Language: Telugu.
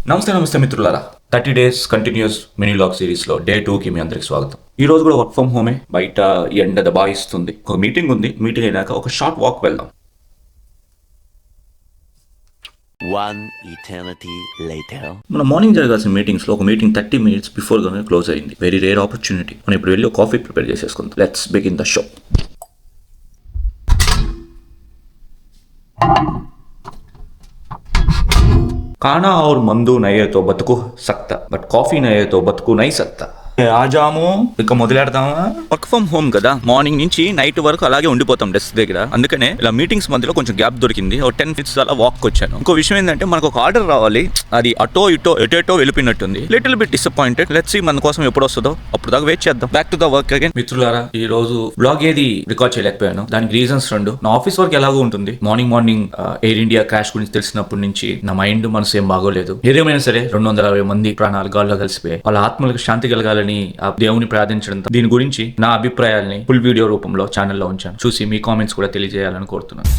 నమస్తే మిత్రులారా. 30 డేస్ కంటిన్యూస్ మినీ లాగ్ సిరీస్లో డే 2కి మీ అందరికి స్వాగతం. ఈ రోజు కూడా వర్క్ ఫ్రమ్ హోమే. బయట ఎండ దబాయిస్తుంది. ఒక మీటింగ్ ఉంది. మీటింగ్ అయినాక ఒక షార్ట్ వాక్ వెళ్దాం. One eternity later. మన మార్నింగ్ జరగాల్సిన మీటింగ్స్లో ఒక మీటింగ్ 30 minutes బిఫోర్ గానే క్లోజ్ అయింది. Very rare opportunity. మనం ఇప్పుడు వెళ్ళి కాఫీ ప్రిపేర్ చేసేసుకుందాం. Let's begin the show. खाना और मंदू नये तो बतकू सकता बट कॉफी नये तो बतकू नहीं सकता. ఆజాము ఇక మొదలెడదామా. వర్క్ ఫ్రమ్ హోమ్ కదా, మార్నింగ్ నుంచి నైట్ వరకు అలాగే ఉండిపోతాం డెస్క్ దగ్గర. అందుకనే ఇలా మీటింగ్స్ మధ్యలో కొంచెం గ్యాప్ దొరికింది. ఒక 10 minutes అలా వాక్ వచ్చాను. ఇంకో విషయం ఏంటంటే మనకు ఒక ఆర్డర్ రావాలి, అది అటో ఇటో ఎటో వెళ్ళిపోయినట్టుంది. Little bit disappointed. Let's see మన కోసం ఎప్పుడు వస్తుందో అప్పుడు దాకా వెయిట్ చేద్దాం. Back to the work again. మిత్రులారా, ఈ రోజు బ్లాగ్ ఏది రికార్డ్ చేయలేకపోయాను. దానికి రీజన్స్ రెండు. నా ఆఫీస్ వర్క్ ఎలాగో ఉంటుంది. మార్నింగ్ ఎయిర్ ఇండియా క్రాష్ గురించి తెలిసినప్పటి నుంచి నా మైండ్ మనసు ఏం బాగోలేదు. ఏదేమైనా సరే 260 మంది ప్రాణాలు గాల్లో కలిసిపోయి వాళ్ళ ఆత్మలకు శాంతి కలగాలని ఆ దేవుని ప్రార్థించడం, దీని గురించి నా అభిప్రాయాల్ని ఫుల్ వీడియో రూపంలో ఛానల్లో ఉంచాను. చూసి మీ కామెంట్స్ కూడా తెలియజేయాలని కోరుతున్నాను.